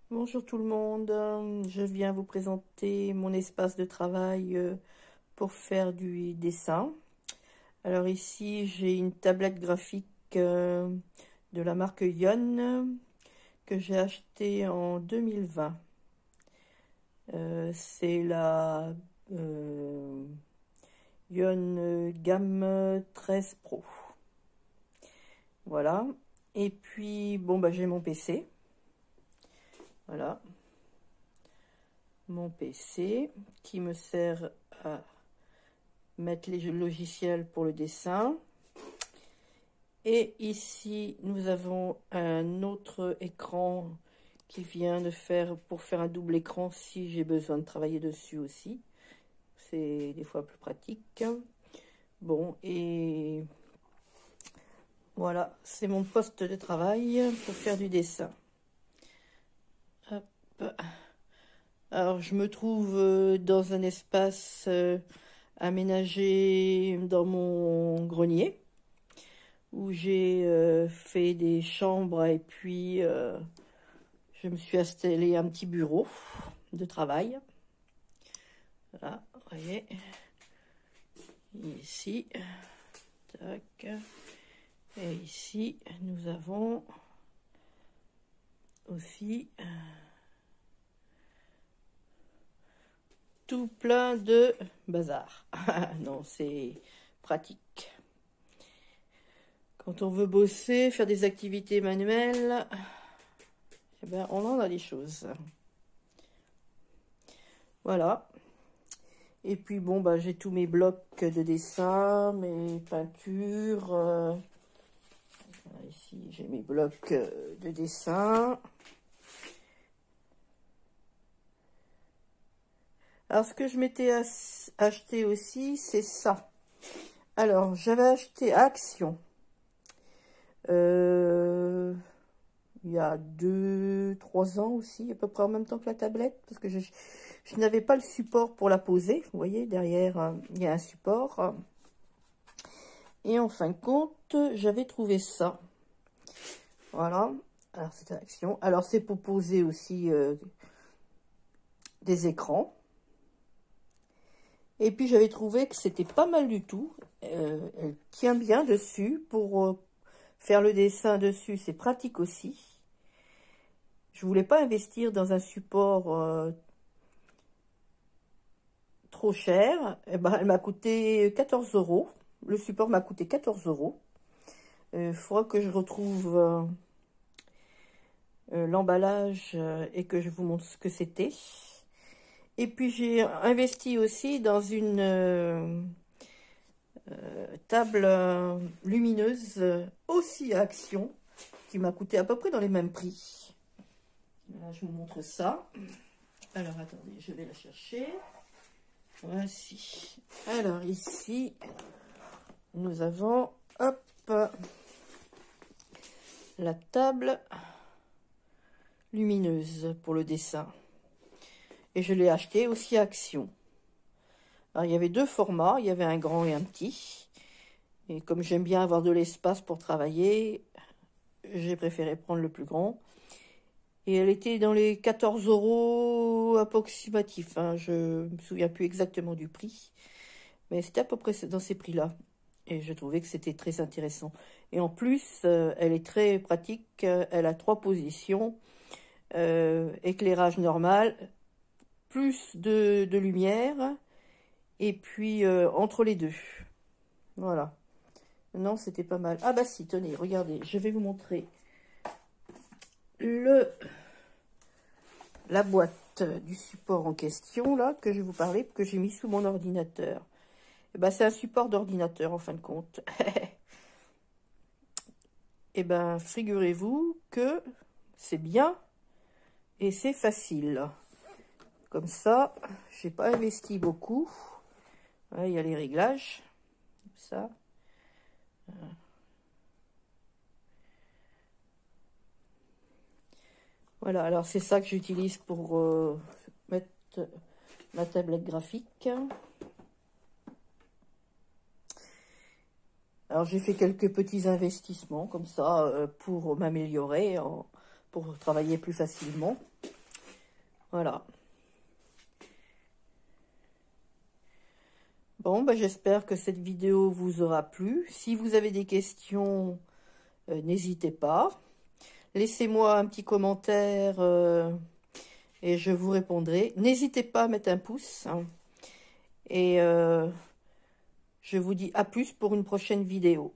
Bonjour tout le monde, je viens vous présenter mon espace de travail pour faire du dessin. Alors ici j'ai une tablette graphique de la marque Yon que j'ai achetée en 2020. C'est la Yon gamme 13 Pro. Voilà. Et puis bon bah j'ai mon PC. Voilà. Mon PC qui me sert à mettre les logiciels pour le dessin. Et ici, nous avons un autre écran qui vient de faire pour faire un double écran si j'ai besoin de travailler dessus aussi. C'est des fois plus pratique. Bon, et voilà, c'est mon poste de travail pour faire du dessin. Hop. Alors, je me trouve dans un espace aménagé dans mon grenier où j'ai fait des chambres et puis je me suis installé un petit bureau de travail. Voilà, vous voyez, ici, tac, et ici nous avons aussi tout plein de bazar. Non, c'est pratique. Quand on veut bosser, faire des activités manuelles, eh ben, on en a des choses. Voilà. Et puis bon, bah, j'ai tous mes blocs de dessin, mes peintures. Ici, j'ai mes blocs de dessin. Alors, ce que je m'étais acheté aussi, c'est ça. Alors, j'avais acheté à Action. Il y a 2-3 ans aussi, à peu près en même temps que la tablette, parce que je n'avais pas le support pour la poser. Vous voyez, derrière, il y a un support. Et en fin de compte, j'avais trouvé ça. Voilà. Alors, c'est Action. Alors, c'est pour poser aussi des écrans. Et puis, j'avais trouvé que c'était pas mal du tout. Elle tient bien dessus. Pour faire le dessin dessus, c'est pratique aussi. Je voulais pas investir dans un support trop cher. Eh ben, elle m'a coûté 14 €. Le support m'a coûté 14 €. Il faudra que je retrouve l'emballage et que je vous montre ce que c'était. Et puis j'ai investi aussi dans une table lumineuse aussi à Action qui m'a coûté à peu près dans les mêmes prix. Là, je vous montre ça. Alors attendez, je vais la chercher. Voici. Alors ici, nous avons, hop, la table lumineuse pour le dessin. Et je l'ai acheté aussi à Action. Alors, il y avait deux formats, il y avait un grand et un petit. Et comme j'aime bien avoir de l'espace pour travailler, j'ai préféré prendre le plus grand. Et elle était dans les 14 € approximatifs. Hein. Je ne me souviens plus exactement du prix. Mais c'était à peu près dans ces prix-là. Et je trouvais que c'était très intéressant. Et en plus, elle est très pratique. Elle a 3 positions. Éclairage normal, plus de lumière. Et puis, entre les deux. Voilà. Non, c'était pas mal. Ah bah si, tenez, regardez. Je vais vous montrer la boîte du support en question, là, que je vais vous parler, que j'ai mis sous mon ordinateur. Et ben, c'est un support d'ordinateur, en fin de compte. Et ben, figurez-vous que c'est bien et c'est facile. Comme ça, j'ai pas investi beaucoup. Ouais, il y a les réglages. Ça. Voilà, alors c'est ça que j'utilise pour mettre ma tablette graphique. Alors j'ai fait quelques petits investissements comme ça pour m'améliorer, pour travailler plus facilement. Voilà. Bon, bah, j'espère que cette vidéo vous aura plu. Si vous avez des questions, n'hésitez pas. Laissez-moi un petit commentaire et je vous répondrai. N'hésitez pas à mettre un pouce. Hein. Et je vous dis à plus pour une prochaine vidéo.